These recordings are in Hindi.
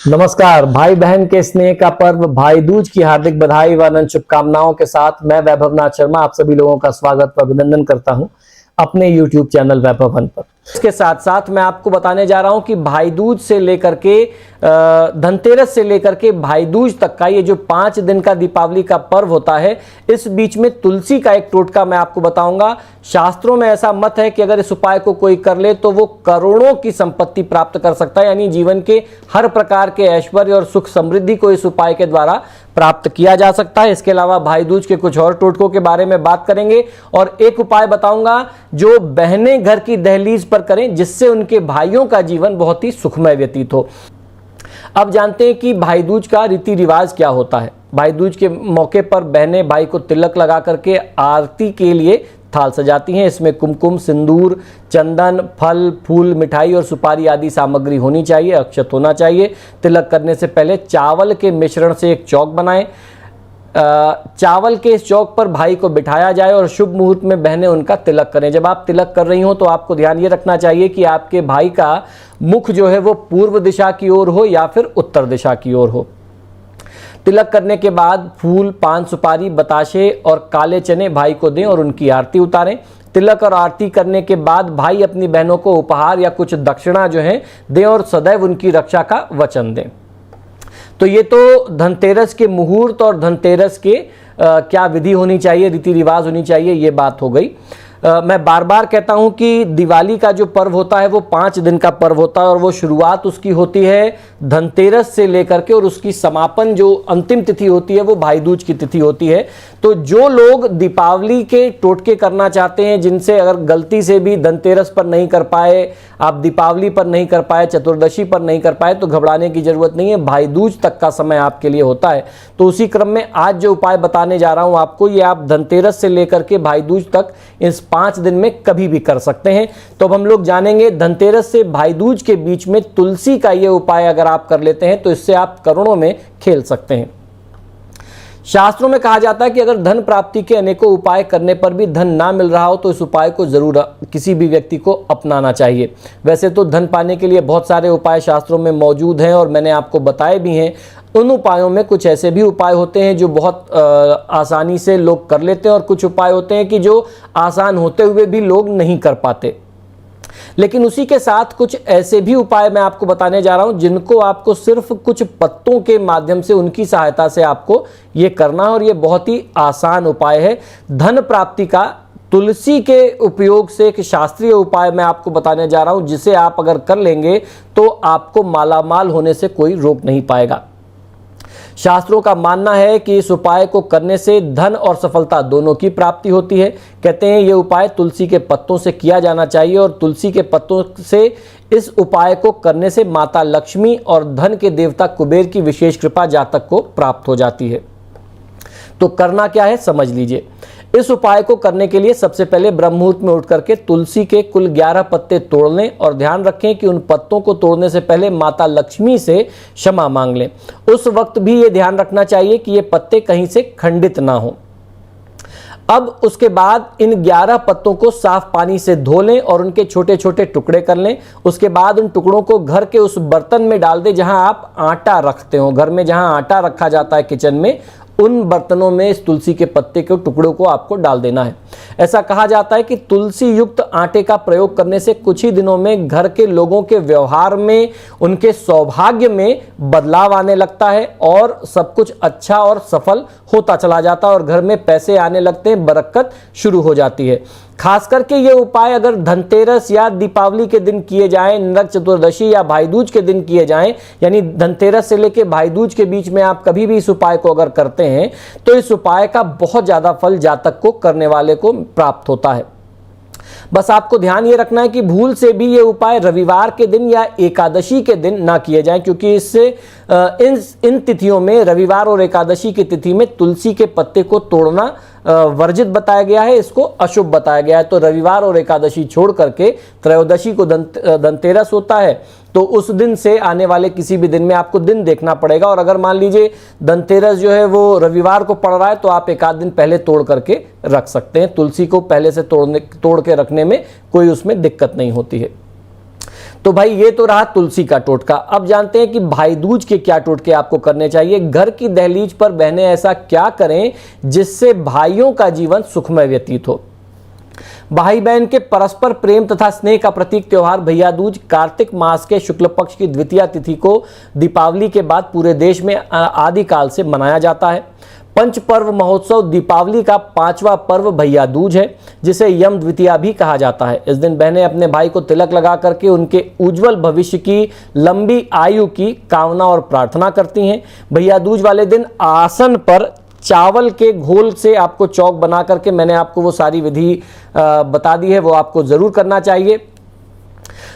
नमस्कार। भाई बहन के स्नेह का पर्व भाई दूज की हार्दिक बधाई व अनंत शुभकामनाओं के साथ मैं वैभव नाथ शर्मा आप सभी लोगों का स्वागत व अभिनंदन करता हूं अपने YouTube चैनल वैभव वन पर। इसके साथ साथ मैं आपको बताने जा रहा हूं कि भाई दूज से लेकर के धनतेरस से लेकर के भाई दूज तक का ये जो 5 दिन का दीपावली का पर्व होता है, इस बीच में तुलसी का एक टोटका मैं आपको बताऊंगा। शास्त्रों में ऐसा मत है कि अगर इस उपाय को कोई कर ले तो वो करोड़ों की संपत्ति प्राप्त कर सकता है, यानी जीवन के हर प्रकार के ऐश्वर्य और सुख समृद्धि को इस उपाय के द्वारा प्राप्त किया जा सकता है। इसके अलावा भाई दूज के कुछ और टोटकों के बारे में बात करेंगे और एक उपाय बताऊंगा जो बहनें घर की दहलीज पर करें, जिससे उनके भाइयों का जीवन बहुत ही सुखमय व्यतीत हो। अब जानते हैं कि भाई दूज का रीति रिवाज क्या होता है। भाई दूज के मौके पर बहनें भाई को तिलक लगा करके आरती के लिए थाल सजाती हैं। इसमें कुमकुम, सिंदूर, चंदन, फल, फूल, मिठाई और सुपारी आदि सामग्री होनी चाहिए, अक्षत होना चाहिए। तिलक करने से पहले चावल के मिश्रण से एक चौक बनाएं। चावल के इस चौक पर भाई को बिठाया जाए और शुभ मुहूर्त में बहनें उनका तिलक करें। जब आप तिलक कर रही हो तो आपको ध्यान ये रखना चाहिए कि आपके भाई का मुख जो है वो पूर्व दिशा की ओर हो या फिर उत्तर दिशा की ओर हो। तिलक करने के बाद फूल, पान, सुपारी, बताशे और काले चने भाई को दें और उनकी आरती उतारें। तिलक और आरती करने के बाद भाई अपनी बहनों को उपहार या कुछ दक्षिणा जो है दें और सदैव उनकी रक्षा का वचन दें। तो ये तो धनतेरस के मुहूर्त और धनतेरस के क्या विधि होनी चाहिए, रीति रिवाज होनी चाहिए, ये बात हो गई। मैं बार बार कहता हूं कि दिवाली का जो पर्व होता है वो 5 दिन का पर्व होता है और वो शुरुआत उसकी होती है धनतेरस से लेकर के और उसकी समापन जो अंतिम तिथि होती है वो भाई दूज की तिथि होती है। तो जो लोग दीपावली के टोटके करना चाहते हैं, जिनसे अगर गलती से भी धनतेरस पर नहीं कर पाए, आप दीपावली पर नहीं कर पाए, चतुर्दशी पर नहीं कर पाए, तो घबराने की जरूरत नहीं है। भाई दूज तक का समय आपके लिए होता है। तो उसी क्रम में आज जो उपाय बताने जा रहा हूं आपको, ये आप धनतेरस से लेकर के भाई दूज तक इस 5 दिन में कभी भी कर सकते हैं। तो अब हम लोग जानेंगे धनतेरस से भाई दूज के बीच में तुलसी का ये उपाय अगर आप कर लेते हैं तो इससे आप करोड़ों में खेल सकते हैं। शास्त्रों में कहा जाता है कि अगर धन प्राप्ति के अनेकों उपाय करने पर भी धन ना मिल रहा हो तो इस उपाय को जरूर किसी भी व्यक्ति को अपनाना चाहिए। वैसे तो धन पाने के लिए बहुत सारे उपाय शास्त्रों में मौजूद हैं और मैंने आपको बताए भी हैं। उन उपायों में कुछ ऐसे भी उपाय होते हैं जो बहुत आसानी से लोग कर लेते हैं और कुछ उपाय होते हैं कि जो आसान होते हुए भी लोग नहीं कर पाते। लेकिन उसी के साथ कुछ ऐसे भी उपाय मैं आपको बताने जा रहा हूं जिनको आपको सिर्फ कुछ पत्तों के माध्यम से, उनकी सहायता से आपको ये करना है और ये बहुत ही आसान उपाय है। धन प्राप्ति का तुलसी के उपयोग से एक शास्त्रीय उपाय मैं आपको बताने जा रहा हूं, जिसे आप अगर कर लेंगे तो आपको मालामाल होने से कोई रोक नहीं पाएगा। शास्त्रों का मानना है कि इस उपाय को करने से धन और सफलता दोनों की प्राप्ति होती है। कहते हैं ये उपाय तुलसी के पत्तों से किया जाना चाहिए और तुलसी के पत्तों से इस उपाय को करने से माता लक्ष्मी और धन के देवता कुबेर की विशेष कृपा जातक को प्राप्त हो जाती है। तो करना क्या है समझ लीजिए। इस उपाय को करने के लिए सबसे पहले ब्रह्म मुहूर्त में उठ करके तुलसी के कुल 11 पत्ते तोड़ लें और ध्यान रखें कि उन पत्तों को तोड़ने से पहले माता लक्ष्मी से क्षमा मांग लें। उस वक्त भी ये ध्यान रखना चाहिए कि ये पत्ते कहीं से खंडित ना हो। अब उसके बाद इन 11 पत्तों को साफ पानी से धो लें और उनके छोटे छोटे टुकड़े कर लें। उसके बाद उन टुकड़ों को घर के उस बर्तन में डाल दें जहां आप आटा रखते हो। घर में जहां आटा रखा जाता है किचन में, उन बर्तनों में इस तुलसी के पत्ते के टुकड़ों को आपको डाल देना है। ऐसा कहा जाता है कि तुलसी युक्त आटे का प्रयोग करने से कुछ ही दिनों में घर के लोगों के व्यवहार में, उनके सौभाग्य में बदलाव आने लगता है और सब कुछ अच्छा और सफल होता चला जाता है और घर में पैसे आने लगते हैं, बरकत शुरू हो जाती है। खास करके ये उपाय अगर धनतेरस या दीपावली के दिन किए जाएं, नरक चतुर्दशी या भाई दूज के दिन किए जाएं, यानी धनतेरस से लेके भाई दूज के बीच में आप कभी भी इस उपाय को अगर करते हैं तो इस उपाय का बहुत ज्यादा फल जातक को, करने वाले को प्राप्त होता है। बस आपको ध्यान ये रखना है कि भूल से भी ये उपाय रविवार के दिन या एकादशी के दिन ना किए जाएं, क्योंकि इससे इन तिथियों में, रविवार और एकादशी की तिथि में तुलसी के पत्ते को तोड़ना वर्जित बताया गया है, इसको अशुभ बताया गया है। तो रविवार और एकादशी छोड़ करके त्रयोदशी को धनतेरस होता है, तो उस दिन से आने वाले किसी भी दिन में आपको दिन देखना पड़ेगा। और अगर मान लीजिए धनतेरस जो है वो रविवार को पड़ रहा है तो आप 1 आध दिन पहले तोड़ करके रख सकते हैं। तुलसी को पहले से तोड़ के रखने में कोई उसमें दिक्कत नहीं होती है। तो भाई ये तो रहा तुलसी का टोटका। अब जानते हैं कि भाई दूज के क्या टोटके आपको करने चाहिए। घर की दहलीज पर बहनें ऐसा क्या करें जिससे भाइयों का जीवन सुखमय व्यतीत हो। भाई बहन के परस्पर प्रेम तथा स्नेह का प्रतीक त्योहार भैया दूज कार्तिक मास के शुक्ल पक्ष की द्वितीया तिथि को दीपावली के बाद पूरे देश में आदिकाल से मनाया जाता है। पंच पर्व महोत्सव दीपावली का 5वां पर्व भैया दूज है, जिसे यम द्वितीया भी कहा जाता है। इस दिन बहनें अपने भाई को तिलक लगा करके उनके उज्जवल भविष्य की लंबी आयु की कामना और प्रार्थना करती हैं। भैया दूज वाले दिन आसन पर चावल के घोल से आपको चौक बना करके, मैंने आपको वो सारी विधि बता दी है, वो आपको जरूर करना चाहिए।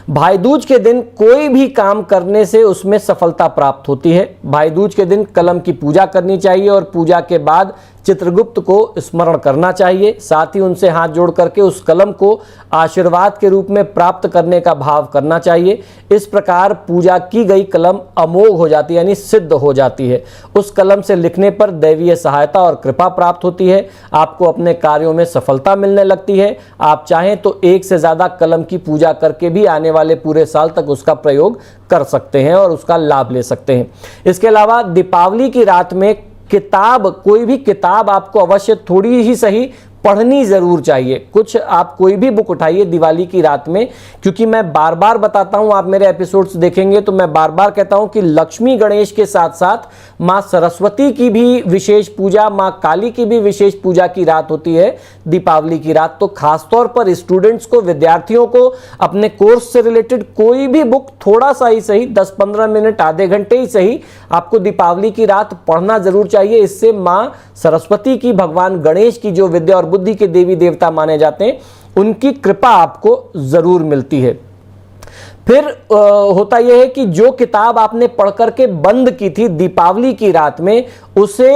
भाई दूज के दिन कोई भी काम करने से उसमें सफलता प्राप्त होती है। भाई दूज के दिन कलम की पूजा करनी चाहिए और पूजा के बाद चित्रगुप्त को स्मरण करना चाहिए। साथ ही उनसे हाथ जोड़ करके उस कलम को आशीर्वाद के रूप में प्राप्त करने का भाव करना चाहिए। इस प्रकार पूजा की गई कलम अमोघ हो जाती है, यानी सिद्ध हो जाती है। उस कलम से लिखने पर दैवीय सहायता और कृपा प्राप्त होती है। आपको अपने कार्यों में सफलता मिलने लगती है। आप चाहें तो एक से ज़्यादा कलम की पूजा करके भी आने वाले पूरे साल तक उसका प्रयोग कर सकते हैं और उसका लाभ ले सकते हैं। इसके अलावा दीपावली की रात में किताब, कोई भी किताब आपको अवश्य थोड़ी ही सही पढ़नी जरूर चाहिए। कुछ आप कोई भी बुक उठाइए दिवाली की रात में, क्योंकि मैं बार बार बताता हूं, आप मेरे एपिसोड्स देखेंगे तो मैं बार बार कहता हूं कि लक्ष्मी गणेश के साथ साथ मां सरस्वती की भी विशेष पूजा, मां काली की भी विशेष पूजा की रात होती है दीपावली की रात। तो खासतौर पर स्टूडेंट्स को, विद्यार्थियों को अपने कोर्स से रिलेटेड कोई भी बुक थोड़ा सा ही सही, 10-15 मिनट, आधे घंटे ही सही, आपको दीपावली की रात पढ़ना जरूर चाहिए। इससे मां सरस्वती की, भगवान गणेश की, जो विद्या और बुद्धि के देवी देवता माने जाते हैं, उनकी कृपा आपको जरूर मिलती है। फिर होता यह है कि जो किताब आपने पढ़ करके बंद की थी दीपावली की रात में, उसे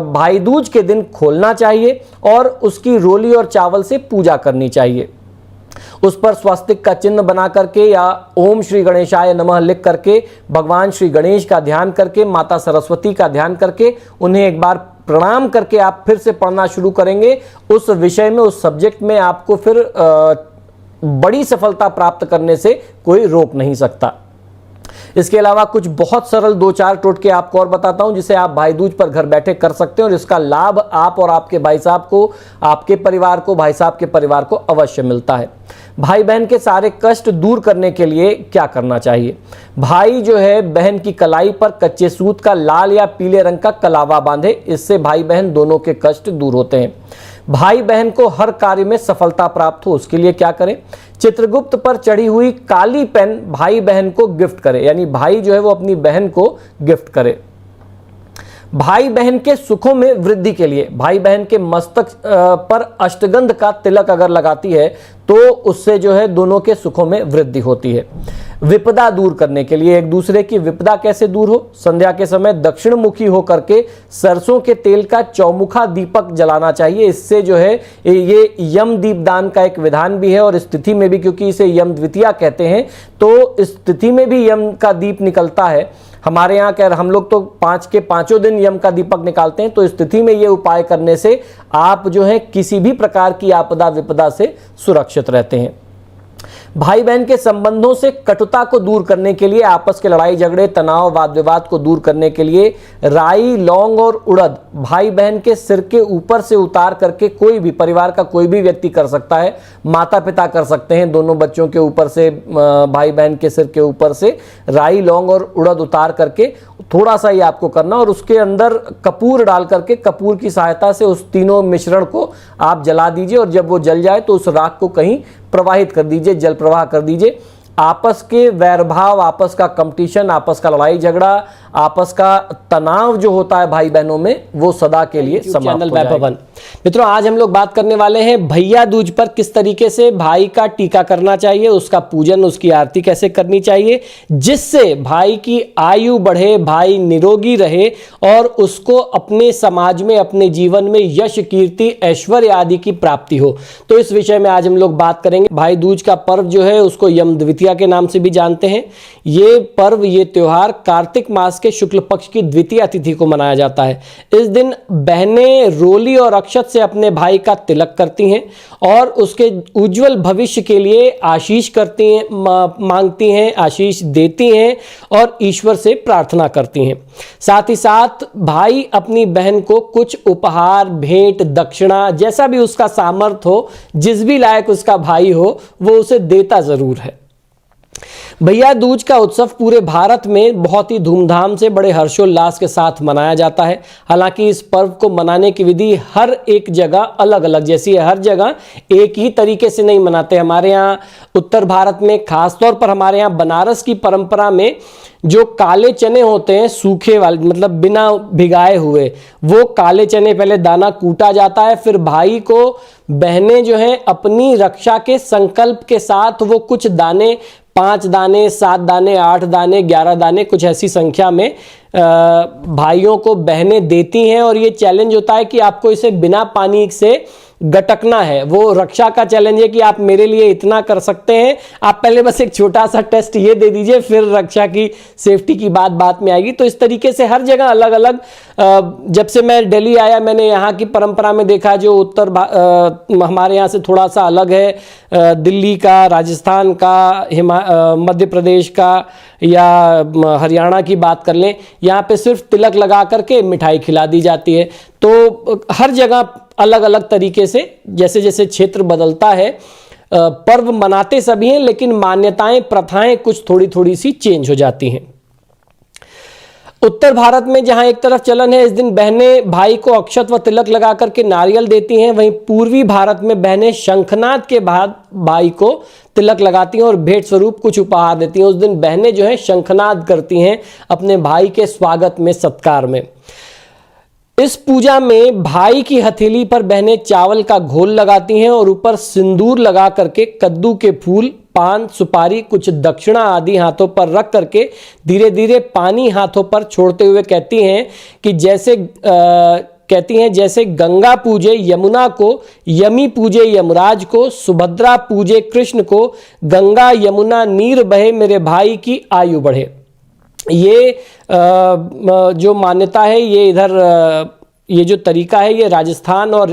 भाई दूज के दिन खोलना चाहिए और उसकी रोली और चावल से पूजा करनी चाहिए। उस पर स्वस्तिक का चिन्ह बना करके या ओम श्री गणेशाय नमः लिख करके, भगवान श्री गणेश का ध्यान करके, माता सरस्वती का ध्यान करके, उन्हें एक बार प्रणाम करके आप फिर से पढ़ना शुरू करेंगे। उस विषय में, उस सब्जेक्ट में आपको फिर बड़ी सफलता प्राप्त करने से कोई रोक नहीं सकता। इसके अलावा कुछ बहुत सरल 2-4 टोटके आपको और बताता हूं, जिसे आप भाई दूज पर घर बैठे कर सकते हैं और इसका लाभ आप और आपके भाई साहब को, आपके परिवार को, भाई साहब के परिवार को अवश्य मिलता है। भाई बहन के सारे कष्ट दूर करने के लिए क्या करना चाहिए? भाई जो है बहन की कलाई पर कच्चे सूत का लाल या पीले रंग का कलावा बांधे, इससे भाई बहन दोनों के कष्ट दूर होते हैं। भाई बहन को हर कार्य में सफलता प्राप्त हो, उसके लिए क्या करें? चित्रगुप्त पर चढ़ी हुई काली पेन भाई बहन को गिफ्ट करे, यानी भाई जो है वो अपनी बहन को गिफ्ट करे। भाई बहन के सुखों में वृद्धि के लिए भाई बहन के मस्तक पर अष्टगंध का तिलक अगर लगाती है तो उससे जो है दोनों के सुखों में वृद्धि होती है। विपदा दूर करने के लिए, एक दूसरे की विपदा कैसे दूर हो? संध्या के समय दक्षिण मुखी होकर के सरसों के तेल का चौमुखा दीपक जलाना चाहिए। इससे जो है ये यम दीपदान का एक विधान भी है और इस तिथि में भी, क्योंकि इसे यम द्वितीया कहते हैं, तो इस तिथि में भी यम का दीप निकलता है। हमारे यहाँ क्या, हम लोग तो 5 के 5 दिन यम का दीपक निकालते हैं। तो इस तिथि में ये उपाय करने से आप जो है किसी भी प्रकार की आपदा विपदा से सुरक्षित रहते हैं। भाई बहन के संबंधों से कटुता को दूर करने के लिए, आपस के लड़ाई झगड़े, तनाव, वाद विवाद को दूर करने के लिए राई, लौंग और उड़द भाई बहन के सिर के ऊपर से उतार करके कोई भी, परिवार का कोई भी व्यक्ति कर सकता है। माता पिता कर सकते हैं, दोनों बच्चों के ऊपर से, भाई बहन के सिर के ऊपर से राई, लौंग और उड़द उतार करके थोड़ा सा ही आपको करना और उसके अंदर कपूर डाल करके, कपूर की सहायता से उस तीनों मिश्रण को आप जला दीजिए और जब वो जल जाए तो उस राख को कहीं प्रवाहित कर दीजिए, जल प्रवाह कर दीजिए। आपस के वैरभाव, आपस का कंपटीशन, आपस का लड़ाई झगड़ा, आपस का तनाव जो होता है भाई बहनों में, वो सदा के लिए समाप्त हो जाएगा। मित्रों, आज हम लोग बात करने वाले हैं भैया दूज पर किस तरीके से भाई का टीका करना चाहिए, उसका पूजन, उसकी आरती कैसे करनी चाहिए, जिससे भाई की आयु बढ़े, भाई निरोगी रहे और उसको अपने समाज में, अपने जीवन में यश, कीर्ति, ऐश्वर्य आदि की प्राप्ति हो। तो इस विषय में आज हम लोग बात करेंगे। भाई दूज का पर्व जो है उसको यम द्वितीया पूजा के नाम से भी जानते हैं। ये पर्व, ये त्योहार कार्तिक मास के शुक्ल पक्ष की द्वितीय तिथि को मनाया जाता है। इस दिन बहनें रोली और अक्षत से अपने भाई का तिलक करती हैं और उसके उज्जवल भविष्य के लिए आशीष करती हैं, मांगती हैं, आशीष देती हैं और ईश्वर से प्रार्थना करती हैं। साथ ही साथ भाई अपनी बहन को कुछ उपहार, भेंट, दक्षिणा, जैसा भी उसका सामर्थ्य हो, जिस भी लायक उसका भाई हो, वो उसे देता जरूर है। भैया दूज का उत्सव पूरे भारत में बहुत ही धूमधाम से, बड़े हर्षोल्लास के साथ मनाया जाता है। हालांकि इस पर्व को मनाने की विधि हर एक जगह अलग अलग जैसी है, हर जगह एक ही तरीके से नहीं मनाते। हमारे यहाँ उत्तर भारत में, खासतौर पर हमारे यहाँ बनारस की परंपरा में जो काले चने होते हैं, सूखे वाले, मतलब बिना भिगाए हुए, वो काले चने पहले दाना कूटा जाता है, फिर भाई को बहनें जो हैं अपनी रक्षा के संकल्प के साथ वो कुछ दाने, 5 दाने, 7 दाने, 8 दाने, 11 दाने, कुछ ऐसी संख्या में भाइयों को बहनें देती हैं। और ये चैलेंज होता है कि आपको इसे बिना पानी से गटकना है। वो रक्षा का चैलेंज है कि आप मेरे लिए इतना कर सकते हैं, आप पहले बस एक छोटा सा टेस्ट ये दे दीजिए, फिर रक्षा की, सेफ्टी की बात में आएगी। तो इस तरीके से हर जगह अलग अलग, जब से मैं दिल्ली आया मैंने यहाँ की परंपरा में देखा, जो हमारे यहाँ से थोड़ा सा अलग है, दिल्ली का, राजस्थान का, मध्य प्रदेश का या हरियाणा की बात कर लें, यहाँ पे सिर्फ तिलक लगा करके मिठाई खिला दी जाती है। तो हर जगह अलग अलग तरीके से, जैसे जैसे क्षेत्र बदलता है, पर्व मनाते सभी हैं, लेकिन मान्यताएं, प्रथाएं कुछ थोड़ी थोड़ी सी चेंज हो जाती हैं। उत्तर भारत में जहां एक तरफ चलन है, इस दिन बहनें भाई को अक्षत व तिलक लगा करके नारियल देती हैं, वहीं पूर्वी भारत में बहनें शंखनाद के बाद भाई को तिलक लगाती हैं और भेंट स्वरूप कुछ उपहार देती हैं। उस दिन बहनें जो हैं शंखनाद करती हैं अपने भाई के स्वागत में, सत्कार में। इस पूजा में भाई की हथेली पर बहनें चावल का घोल लगाती हैं और ऊपर सिंदूर लगा करके कद्दू के फूल, पान, सुपारी, कुछ दक्षिणा आदि हाथों पर रख करके धीरे धीरे पानी हाथों पर छोड़ते हुए कहती हैं कि जैसे गंगा पूजे यमुना को, यमी पूजे यमराज को, सुभद्रा पूजे कृष्ण को, गंगा यमुना नीर बहे, मेरे भाई की आयु बढ़े। ये जो मान्यता है, ये इधर ये जो तरीका है, ये राजस्थान और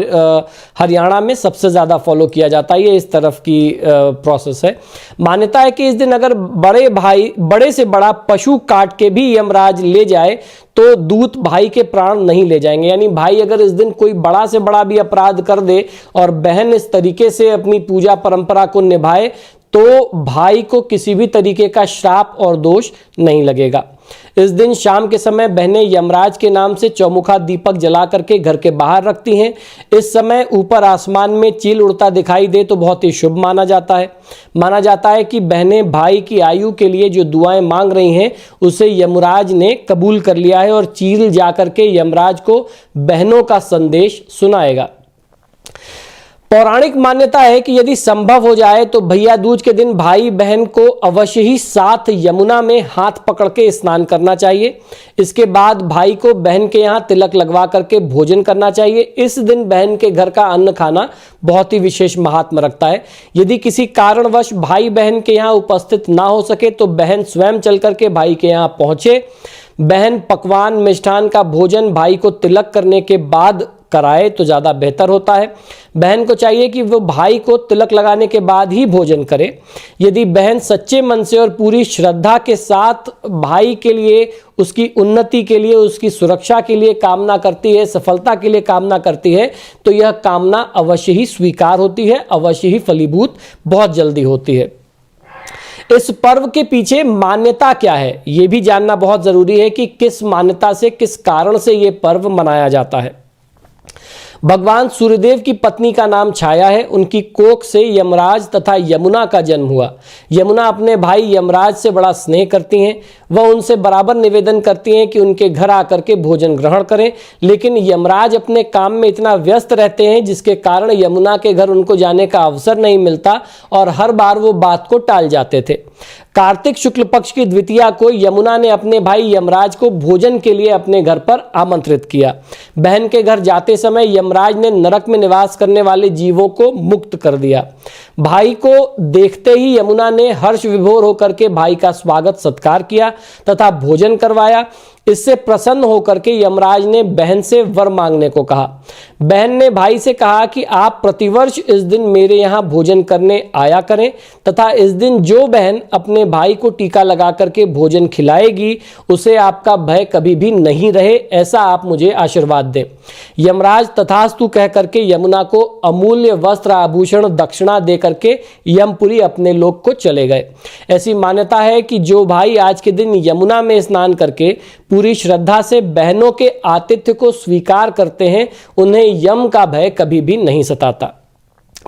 हरियाणा में सबसे ज़्यादा फॉलो किया जाता है। ये इस तरफ की प्रोसेस है। मान्यता है कि इस दिन अगर बड़े से बड़ा पशु काट के भी यमराज ले जाए तो दूत भाई के प्राण नहीं ले जाएंगे। यानी भाई अगर इस दिन कोई बड़ा से बड़ा भी अपराध कर दे और बहन इस तरीके से अपनी पूजा परंपरा को निभाए, तो भाई को किसी भी तरीके का श्राप और दोष नहीं लगेगा। इस दिन शाम के समय बहनें यमराज के नाम से चौमुखा दीपक जला करके घर के बाहर रखती हैं। इस समय ऊपर आसमान में चील उड़ता दिखाई दे तो बहुत ही शुभ माना जाता है। माना जाता है कि बहनें भाई की आयु के लिए जो दुआएं मांग रही हैं, उसे यमराज ने कबूल कर लिया है और चील जाकर के यमराज को बहनों का संदेश सुनाएगा। पौराणिक मान्यता है कि यदि संभव हो जाए तो भैया दूज के दिन भाई बहन को अवश्य ही साथ यमुना में हाथ पकड़ के स्नान करना चाहिए। इसके बाद भाई को बहन के यहाँ तिलक लगवा करके भोजन करना चाहिए। इस दिन बहन के घर का अन्न खाना बहुत ही विशेष महात्मा रखता है। यदि किसी कारणवश भाई बहन के यहाँ उपस्थित ना हो सके तो बहन स्वयं चल करके भाई के यहाँ पहुंचे। बहन पकवान, मिष्ठान का भोजन भाई को तिलक करने के बाद कराए तो ज़्यादा बेहतर होता है। बहन को चाहिए कि वो भाई को तिलक लगाने के बाद ही भोजन करे। यदि बहन सच्चे मन से और पूरी श्रद्धा के साथ भाई के लिए, उसकी उन्नति के लिए, उसकी सुरक्षा के लिए कामना करती है, सफलता के लिए कामना करती है, तो यह कामना अवश्य ही स्वीकार होती है, अवश्य ही फलीभूत बहुत जल्दी होती है। इस पर्व के पीछे मान्यता क्या है, यह भी जानना बहुत जरूरी है कि किस मान्यता से, किस कारण से यह पर्व मनाया जाता है। भगवान सूर्यदेव की पत्नी का नाम छाया है। उनकी कोख से यमराज तथा यमुना का जन्म हुआ। यमुना अपने भाई यमराज से बड़ा स्नेह करती हैं। वह उनसे बराबर निवेदन करती हैं कि उनके घर आकर के भोजन ग्रहण करें, लेकिन यमराज अपने काम में इतना व्यस्त रहते हैं जिसके कारण यमुना के घर उनको जाने का अवसर नहीं मिलता और हर बार वो बात को टाल जाते थे। कार्तिक शुक्ल पक्ष की द्वितीया को यमुना ने अपने भाई यमराज को भोजन के लिए अपने घर पर आमंत्रित किया। बहन के घर जाते समय यमराज ने नरक में निवास करने वाले जीवों को मुक्त कर दिया। भाई को देखते ही यमुना ने हर्ष विभोर होकर के भाई का स्वागत सत्कार किया तथा भोजन करवाया। इससे प्रसन्न होकर के यमराज ने बहन से वर मांगने को कहा। बहन ने भाई से कहा कि आप प्रतिवर्ष इस दिन मेरे यहाँ भोजन करने आया करें तथा इस दिन जो बहन अपने भाई को टीका लगा करके भोजन खिलाएगी उसे आपका भय कभी भी नहीं रहे, ऐसा आप मुझे आशीर्वाद दें। यमराज तथास्तु कह करके यमुना को अमूल्य वस्त्र आभूषण दक्षिणा दे करके यमपुरी अपने लोक को चले गए। ऐसी मान्यता है कि जो भाई आज के दिन यमुना में स्नान करके पूरी श्रद्धा से बहनों के आतिथ्य को स्वीकार करते हैं उन्हें यम का भय कभी भी नहीं सताता।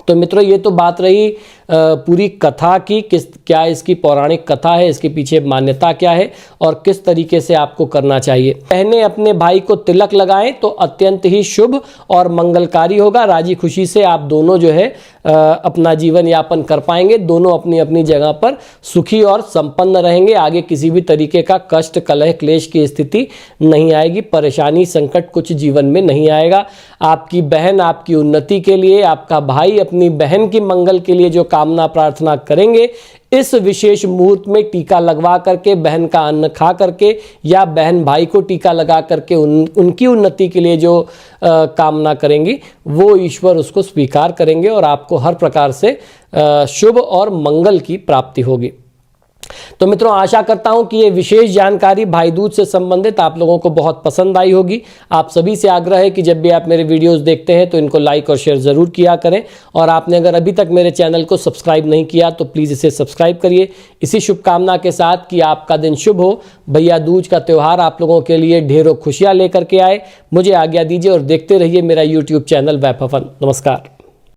तो मित्रों, ये तो बात रही पूरी कथा की, क्या इसकी पौराणिक कथा है, इसके पीछे मान्यता क्या है और किस तरीके से आपको करना चाहिए। बहनें अपने भाई को तिलक लगाएं तो अत्यंत ही शुभ और मंगलकारी होगा। राजी खुशी से आप दोनों जो है अपना जीवन यापन कर पाएंगे। दोनों अपनी अपनी जगह पर सुखी और संपन्न रहेंगे। आगे किसी भी तरीके का कष्ट, कलह, क्लेश की स्थिति नहीं आएगी। परेशानी, संकट कुछ जीवन में नहीं आएगा। आपकी बहन आपकी उन्नति के लिए, आपका भाई अपनी बहन की मंगल के लिए जो कामना प्रार्थना करेंगे, इस विशेष मुहूर्त में टीका लगवा करके, बहन का अन्न खा करके या बहन भाई को टीका लगा करके उनकी उन्नति के लिए जो कामना करेंगी वो ईश्वर उसको स्वीकार करेंगे और आपको हर प्रकार से शुभ और मंगल की प्राप्ति होगी। तो मित्रों, आशा करता हूं कि ये विशेष जानकारी भाई दूज से संबंधित आप लोगों को बहुत पसंद आई होगी। आप सभी से आग्रह है कि जब भी आप मेरे वीडियोस देखते हैं तो इनको लाइक और शेयर जरूर किया करें और आपने अगर अभी तक मेरे चैनल को सब्सक्राइब नहीं किया तो प्लीज़ इसे सब्सक्राइब करिए। इसी शुभकामना के साथ कि आपका दिन शुभ हो, भैया दूज का त्यौहार आप लोगों के लिए ढेरों खुशियाँ लेकर के आए। मुझे आज्ञा दीजिए और देखते रहिए मेरा यूट्यूब चैनल वैभवन। नमस्कार।